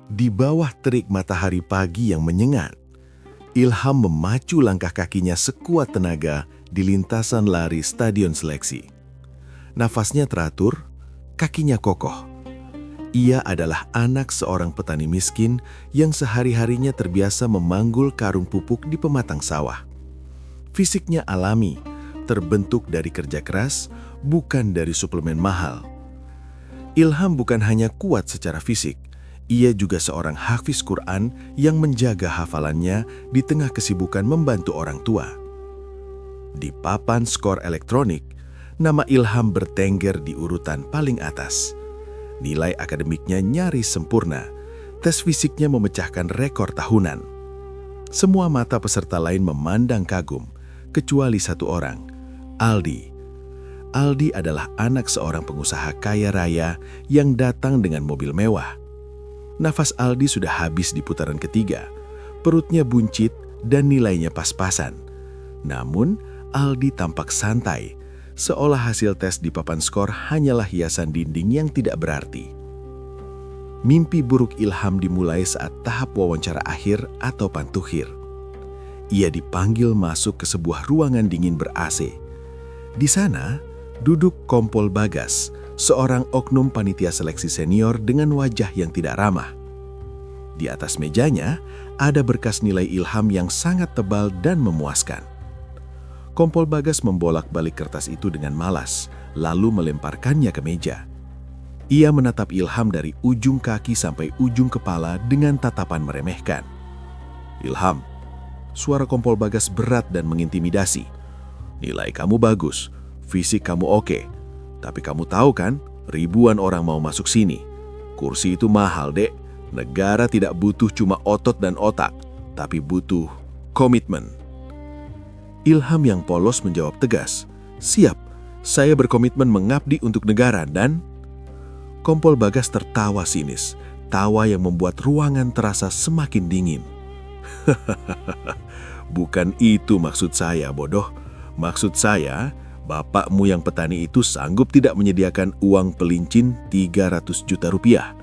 Di bawah terik matahari pagi yang menyengat, Ilham memacu langkah kakinya sekuat tenaga di lintasan lari stadion seleksi. Nafasnya teratur, kakinya kokoh. Ia adalah anak seorang petani miskin yang sehari-harinya terbiasa memanggul karung pupuk di pematang sawah. Fisiknya alami, terbentuk dari kerja keras, bukan dari suplemen mahal. Ilham bukan hanya kuat secara fisik, ia juga seorang hafiz Quran yang menjaga hafalannya di tengah kesibukan membantu orang tua. Di papan skor elektronik, nama Ilham bertengger di urutan paling atas. Nilai akademiknya nyaris sempurna, tes fisiknya memecahkan rekor tahunan. Semua mata peserta lain memandang kagum, kecuali satu orang, Aldi. Aldi adalah anak seorang pengusaha kaya raya yang datang dengan mobil mewah. Nafas Aldi sudah habis di putaran ketiga, perutnya buncit dan nilainya pas-pasan. Namun, Aldi tampak santai, seolah hasil tes di papan skor hanyalah hiasan dinding yang tidak berarti. Mimpi buruk Ilham dimulai saat tahap wawancara akhir atau pantukhir. Ia dipanggil masuk ke sebuah ruangan dingin ber-AC. Di sana, duduk Kompol Bagas, seorang oknum panitia seleksi senior dengan wajah yang tidak ramah. Di atas mejanya, ada berkas nilai Ilham yang sangat tebal dan memuaskan. Kompol Bagas membolak-balik kertas itu dengan malas, lalu melemparkannya ke meja. Ia menatap Ilham dari ujung kaki sampai ujung kepala dengan tatapan meremehkan. "Ilham," suara Kompol Bagas berat dan mengintimidasi. "Nilai kamu bagus, fisik kamu oke. Tapi kamu tahu kan, ribuan orang mau masuk sini. Kursi itu mahal, Dek. Negara tidak butuh cuma otot dan otak, tapi butuh komitmen." Ilham yang polos menjawab tegas, "Siap, saya berkomitmen mengabdi untuk negara dan..." Kompol Bagas tertawa sinis, tawa yang membuat ruangan terasa semakin dingin. "Bukan itu maksud saya, bodoh. Maksud saya, bapakmu yang petani itu sanggup tidak menyediakan uang pelincin 300 juta rupiah.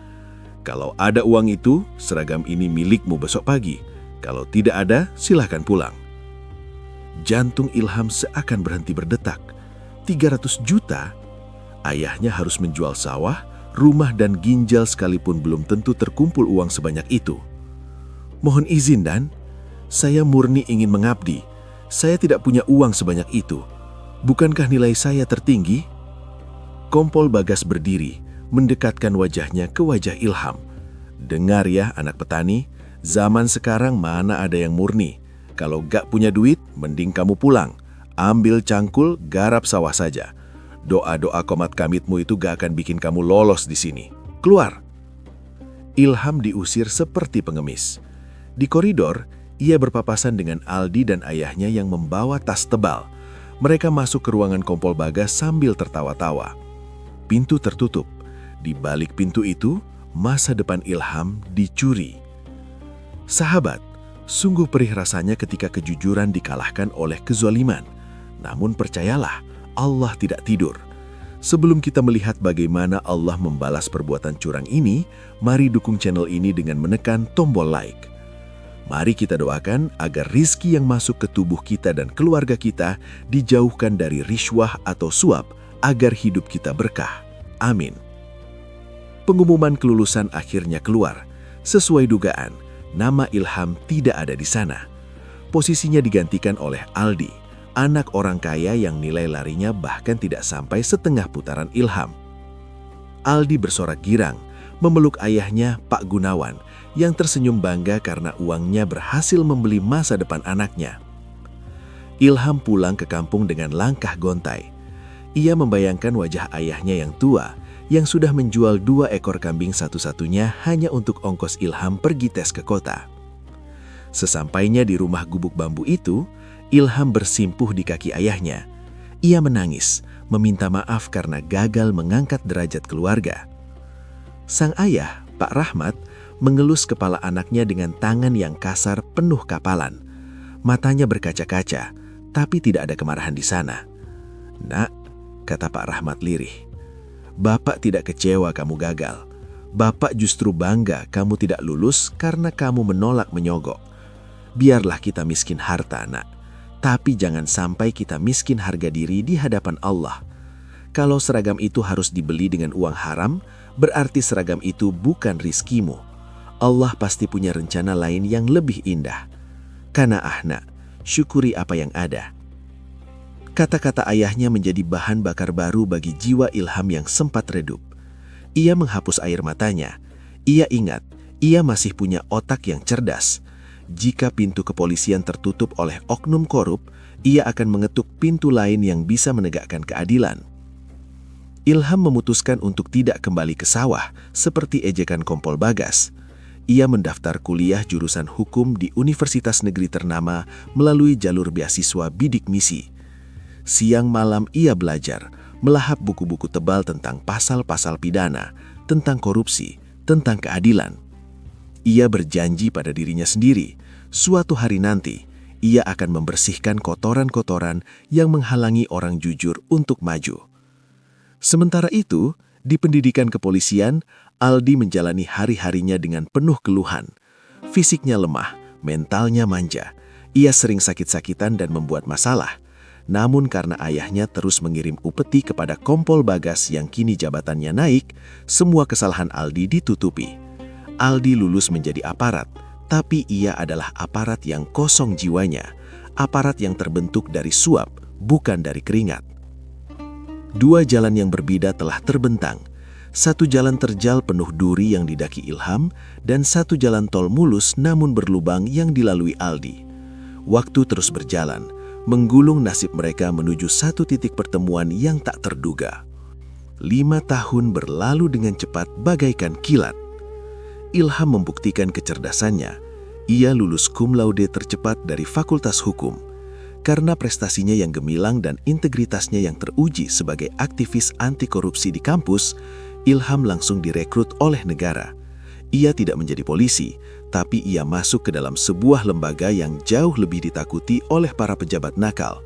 Kalau ada uang itu, seragam ini milikmu besok pagi. Kalau tidak ada, silahkan pulang." Jantung Ilham seakan berhenti berdetak. 300 juta? Ayahnya harus menjual sawah, rumah dan ginjal sekalipun belum tentu terkumpul uang sebanyak itu. "Mohon izin, Dan. Saya murni ingin mengabdi. Saya tidak punya uang sebanyak itu. Bukankah nilai saya tertinggi?" Kompol Bagas berdiri, mendekatkan wajahnya ke wajah Ilham. "Dengar ya anak petani, zaman sekarang mana ada yang murni. Kalau gak punya duit, mending kamu pulang. Ambil cangkul, garap sawah saja. Doa-doa komat kamitmu itu gak akan bikin kamu lolos di sini. Keluar!" Ilham diusir seperti pengemis. Di koridor, ia berpapasan dengan Aldi dan ayahnya yang membawa tas tebal. Mereka masuk ke ruangan Kompol Bagas sambil tertawa-tawa. Pintu tertutup. Di balik pintu itu, masa depan Ilham dicuri. Sahabat, sungguh perih rasanya ketika kejujuran dikalahkan oleh kezaliman. Namun percayalah, Allah tidak tidur. Sebelum kita melihat bagaimana Allah membalas perbuatan curang ini, mari dukung channel ini dengan menekan tombol like. Mari kita doakan agar rizki yang masuk ke tubuh kita dan keluarga kita dijauhkan dari riswah atau suap agar hidup kita berkah. Amin. Pengumuman kelulusan akhirnya keluar. Sesuai dugaan, nama Ilham tidak ada di sana. Posisinya digantikan oleh Aldi, anak orang kaya yang nilai larinya bahkan tidak sampai setengah putaran Ilham. Aldi bersorak girang, memeluk ayahnya Pak Gunawan, yang tersenyum bangga karena uangnya berhasil membeli masa depan anaknya. Ilham pulang ke kampung dengan langkah gontai. Ia membayangkan wajah ayahnya yang tua, yang sudah menjual 2 ekor kambing satu-satunya hanya untuk ongkos Ilham pergi tes ke kota. Sesampainya di rumah gubuk bambu itu, Ilham bersimpuh di kaki ayahnya. Ia menangis, meminta maaf karena gagal mengangkat derajat keluarga. Sang ayah, Pak Rahmat, mengelus kepala anaknya dengan tangan yang kasar penuh kapalan. Matanya berkaca-kaca, tapi tidak ada kemarahan di sana. "Nak," kata Pak Rahmat lirih, "Bapak tidak kecewa kamu gagal. Bapak justru bangga kamu tidak lulus karena kamu menolak menyogok. Biarlah kita miskin harta, nak. Tapi jangan sampai kita miskin harga diri di hadapan Allah. Kalau seragam itu harus dibeli dengan uang haram, berarti seragam itu bukan rizkimu. Allah pasti punya rencana lain yang lebih indah. Qanaah, nak, syukuri apa yang ada. Kata-kata ayahnya menjadi bahan bakar baru bagi jiwa Ilham yang sempat redup. Ia menghapus air matanya. Ia ingat, ia masih punya otak yang cerdas. Jika pintu kepolisian tertutup oleh oknum korup, ia akan mengetuk pintu lain yang bisa menegakkan keadilan. Ilham memutuskan untuk tidak kembali ke sawah, seperti ejekan Kompol Bagas. Ia mendaftar kuliah jurusan hukum di universitas negeri ternama melalui jalur beasiswa bidik misi. Siang malam ia belajar, melahap buku-buku tebal tentang pasal-pasal pidana, tentang korupsi, tentang keadilan. Ia berjanji pada dirinya sendiri, suatu hari nanti, ia akan membersihkan kotoran-kotoran yang menghalangi orang jujur untuk maju. Sementara itu, di pendidikan kepolisian, Aldi menjalani hari-harinya dengan penuh keluhan. Fisiknya lemah, mentalnya manja. Ia sering sakit-sakitan dan membuat masalah. Namun karena ayahnya terus mengirim upeti kepada Kompol Bagas yang kini jabatannya naik, semua kesalahan Aldi ditutupi. Aldi lulus menjadi aparat, tapi ia adalah aparat yang kosong jiwanya, aparat yang terbentuk dari suap, bukan dari keringat. Dua jalan yang berbeda telah terbentang. Satu jalan terjal penuh duri yang didaki Ilham, dan satu jalan tol mulus namun berlubang yang dilalui Aldi. Waktu terus berjalan, menggulung nasib mereka menuju satu titik pertemuan yang tak terduga. 5 tahun berlalu dengan cepat bagaikan kilat. Ilham membuktikan kecerdasannya. Ia lulus cum laude tercepat dari Fakultas Hukum. Karena prestasinya yang gemilang dan integritasnya yang teruji sebagai aktivis anti korupsi di kampus, Ilham langsung direkrut oleh negara. Ia tidak menjadi polisi, tapi ia masuk ke dalam sebuah lembaga yang jauh lebih ditakuti oleh para pejabat nakal.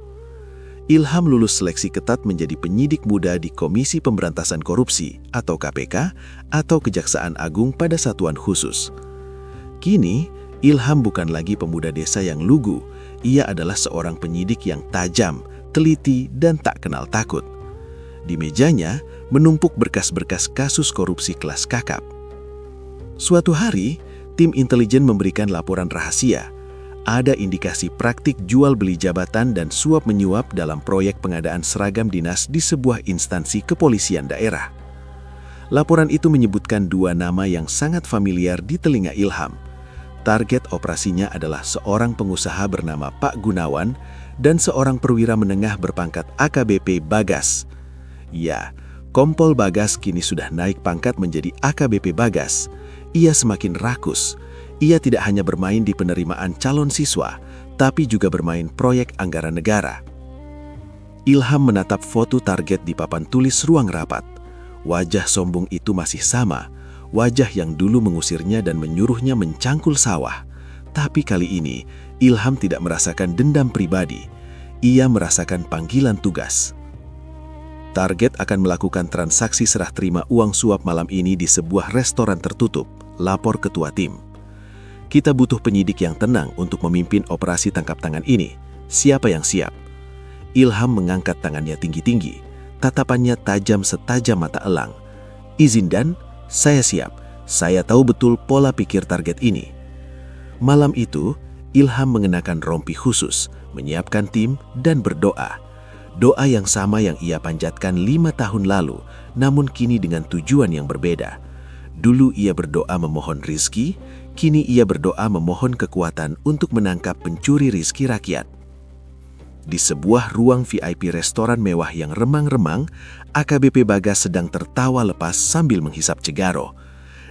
Ilham lulus seleksi ketat menjadi penyidik muda di Komisi Pemberantasan Korupsi atau KPK atau Kejaksaan Agung pada satuan khusus. Kini, Ilham bukan lagi pemuda desa yang lugu. Ia adalah seorang penyidik yang tajam, teliti, dan tak kenal takut. Di mejanya, menumpuk berkas-berkas kasus korupsi kelas kakap. Suatu hari, tim intelijen memberikan laporan rahasia. Ada indikasi praktik jual beli jabatan dan suap menyuap dalam proyek pengadaan seragam dinas di sebuah instansi kepolisian daerah. Laporan itu menyebutkan dua nama yang sangat familiar di telinga Ilham. Target operasinya adalah seorang pengusaha bernama Pak Gunawan dan seorang perwira menengah berpangkat AKBP Bagas. Ya, Kompol Bagas kini sudah naik pangkat menjadi AKBP Bagas. Ia semakin rakus. Ia tidak hanya bermain di penerimaan calon siswa, tapi juga bermain proyek anggaran negara. Ilham menatap foto target di papan tulis ruang rapat. Wajah sombong itu masih sama, wajah yang dulu mengusirnya dan menyuruhnya mencangkul sawah. Tapi kali ini, Ilham tidak merasakan dendam pribadi. Ia merasakan panggilan tugas. Target akan melakukan transaksi serah terima uang suap malam ini di sebuah restoran tertutup, lapor ketua tim. Kita butuh penyidik yang tenang untuk memimpin operasi tangkap tangan ini. Siapa yang siap? Ilham mengangkat tangannya tinggi-tinggi. Tatapannya tajam setajam mata elang. Izin dan, saya siap. Saya tahu betul pola pikir target ini. Malam itu, Ilham mengenakan rompi khusus, menyiapkan tim, dan berdoa. Doa yang sama yang ia panjatkan 5 tahun lalu, namun kini dengan tujuan yang berbeda. Dulu ia berdoa memohon rizki, kini ia berdoa memohon kekuatan untuk menangkap pencuri rizki rakyat. Di sebuah ruang VIP restoran mewah yang remang-remang, AKBP Bagas sedang tertawa lepas sambil menghisap cegaro.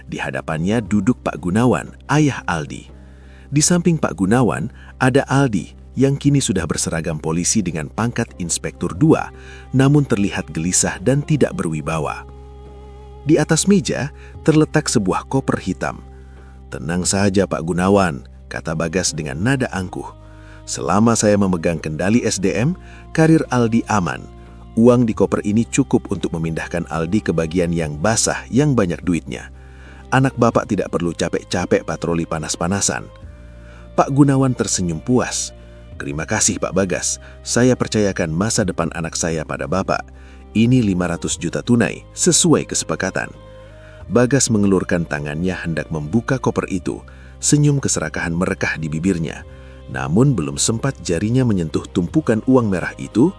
Di hadapannya duduk Pak Gunawan, ayah Aldi. Di samping Pak Gunawan, ada Aldi yang kini sudah berseragam polisi dengan pangkat Inspektur 2, namun terlihat gelisah dan tidak berwibawa. Di atas meja terletak sebuah koper hitam. "Tenang saja Pak Gunawan," kata Bagas dengan nada angkuh. "Selama saya memegang kendali SDM, karir Aldi aman. Uang di koper ini cukup untuk memindahkan Aldi ke bagian yang basah yang banyak duitnya. Anak Bapak tidak perlu capek-capek patroli panas-panasan." Pak Gunawan tersenyum puas. "Terima kasih Pak Bagas, saya percayakan masa depan anak saya pada Bapak. Ini 500 juta tunai, sesuai kesepakatan." Bagas mengelurkan tangannya hendak membuka koper itu. Senyum keserakahan merekah di bibirnya. Namun belum sempat jarinya menyentuh tumpukan uang merah itu,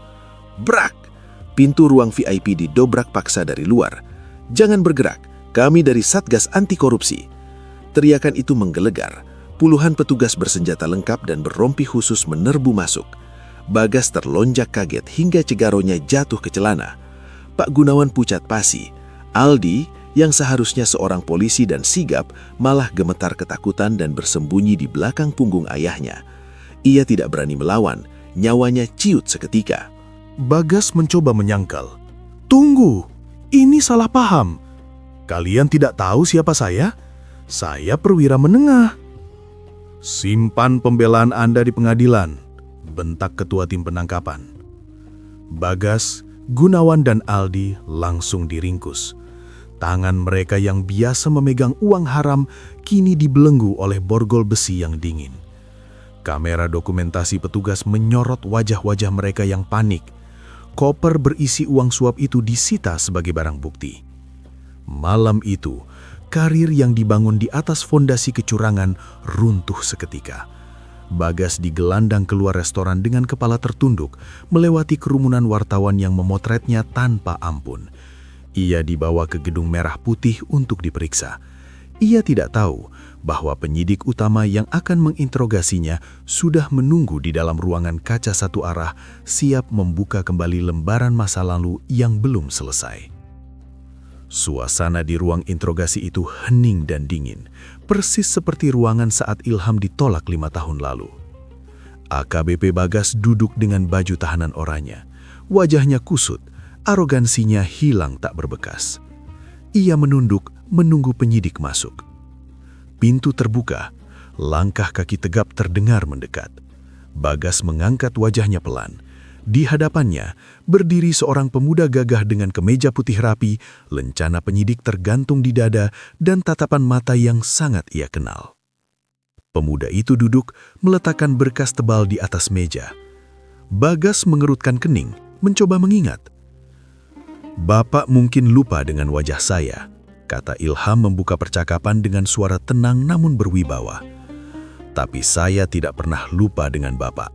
brak! Pintu ruang VIP didobrak paksa dari luar. "Jangan bergerak, kami dari Satgas Anti Korupsi." Teriakan itu menggelegar. Puluhan petugas bersenjata lengkap dan berrompi khusus menerbu masuk. Bagas terlonjak kaget hingga cegaronya jatuh ke celana. Pak Gunawan pucat pasi. Aldi, yang seharusnya seorang polisi dan sigap, malah gemetar ketakutan dan bersembunyi di belakang punggung ayahnya. Ia tidak berani melawan, nyawanya ciut seketika. Bagas mencoba menyangkal. "Tunggu, ini salah paham. Kalian tidak tahu siapa saya? Saya perwira menengah." "Simpan pembelaan Anda di pengadilan," bentak ketua tim penangkapan. Bagas, Gunawan, dan Aldi langsung diringkus. Tangan mereka yang biasa memegang uang haram kini dibelenggu oleh borgol besi yang dingin. Kamera dokumentasi petugas menyorot wajah-wajah mereka yang panik. Koper berisi uang suap itu disita sebagai barang bukti. Malam itu, karir yang dibangun di atas fondasi kecurangan runtuh seketika. Bagas digelandang keluar restoran dengan kepala tertunduk, melewati kerumunan wartawan yang memotretnya tanpa ampun. Ia dibawa ke gedung merah putih untuk diperiksa. Ia tidak tahu bahwa penyidik utama yang akan menginterogasinya sudah menunggu di dalam ruangan kaca satu arah, siap membuka kembali lembaran masa lalu yang belum selesai. Suasana di ruang interogasi itu hening dan dingin, persis seperti ruangan saat Ilham ditolak 5 tahun lalu. AKBP Bagas duduk dengan baju tahanan oranye. Wajahnya kusut, arogansinya hilang tak berbekas. Ia menunduk menunggu penyidik masuk. Pintu terbuka, langkah kaki tegap terdengar mendekat. Bagas mengangkat wajahnya pelan. Di hadapannya, berdiri seorang pemuda gagah dengan kemeja putih rapi, lencana penyidik tergantung di dada, dan tatapan mata yang sangat ia kenal. Pemuda itu duduk, meletakkan berkas tebal di atas meja. Bagas mengerutkan kening, mencoba mengingat. "Bapak mungkin lupa dengan wajah saya," kata Ilham membuka percakapan dengan suara tenang namun berwibawa. "Tapi saya tidak pernah lupa dengan Bapak.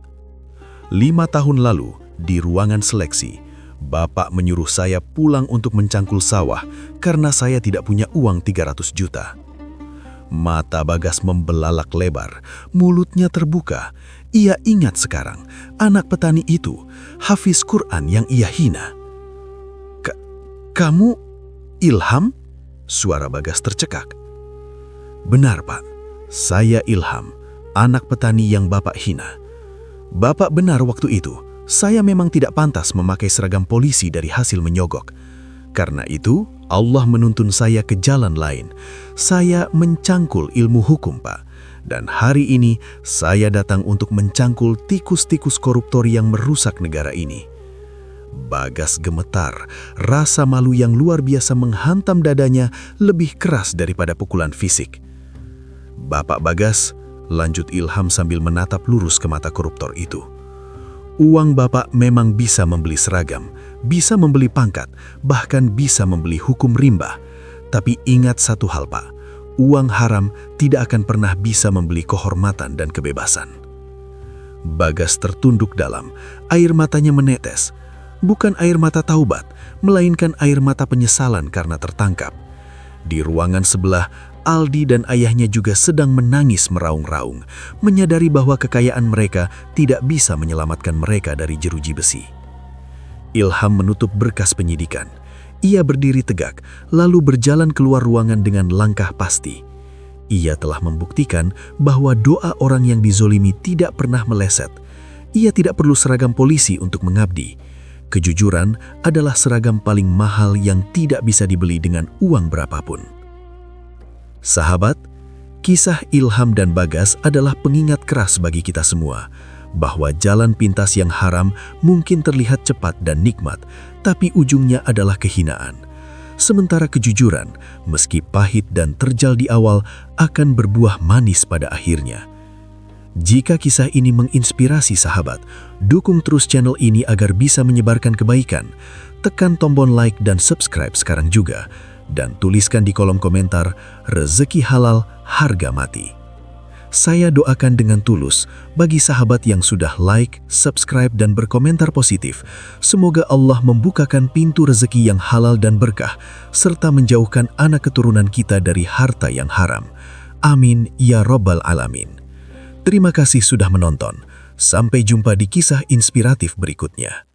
5 tahun lalu, di ruangan seleksi, Bapak menyuruh saya pulang untuk mencangkul sawah karena saya tidak punya uang 300 juta. Mata Bagas membelalak lebar, mulutnya terbuka. Ia ingat sekarang, anak petani itu, hafiz Quran yang ia hina. "Kamu Ilham?" Suara Bagas tercekak. "Benar, Pak. Saya Ilham, anak petani yang Bapak hina. Bapak benar waktu itu. Saya memang tidak pantas memakai seragam polisi dari hasil menyogok. Karena itu, Allah menuntun saya ke jalan lain. Saya mencangkul ilmu hukum, Pak. Dan hari ini, saya datang untuk mencangkul tikus-tikus koruptor yang merusak negara ini." Bagas gemetar, rasa malu yang luar biasa menghantam dadanya lebih keras daripada pukulan fisik. "Bapak Bagas," lanjut Ilham sambil menatap lurus ke mata koruptor itu, "uang Bapak memang bisa membeli seragam, bisa membeli pangkat, bahkan bisa membeli hukum rimba. Tapi ingat satu hal, Pak, uang haram tidak akan pernah bisa membeli kehormatan dan kebebasan." Bagas tertunduk dalam, air matanya menetes. Bukan air mata taubat, melainkan air mata penyesalan karena tertangkap. Di ruangan sebelah, Aldi dan ayahnya juga sedang menangis meraung-raung, menyadari bahwa kekayaan mereka tidak bisa menyelamatkan mereka dari jeruji besi. Ilham menutup berkas penyidikan. Ia berdiri tegak, lalu berjalan keluar ruangan dengan langkah pasti. Ia telah membuktikan bahwa doa orang yang dizolimi tidak pernah meleset. Ia tidak perlu seragam polisi untuk mengabdi. Kejujuran adalah seragam paling mahal yang tidak bisa dibeli dengan uang berapapun. Sahabat, kisah Ilham dan Bagas adalah pengingat keras bagi kita semua, bahwa jalan pintas yang haram mungkin terlihat cepat dan nikmat, tapi ujungnya adalah kehinaan. sementara kejujuran, meski pahit dan terjal di awal, akan berbuah manis pada akhirnya. Jika kisah ini menginspirasi sahabat, dukung terus channel ini agar bisa menyebarkan kebaikan. Tekan tombol like dan subscribe sekarang juga. Dan tuliskan di kolom komentar, rezeki halal, harga mati. Saya doakan dengan tulus bagi sahabat yang sudah like, subscribe, dan berkomentar positif. Semoga Allah membukakan pintu rezeki yang halal dan berkah, serta menjauhkan anak keturunan kita dari harta yang haram. Amin ya Rabbal Alamin. Terima kasih sudah menonton. Sampai jumpa di kisah inspiratif berikutnya.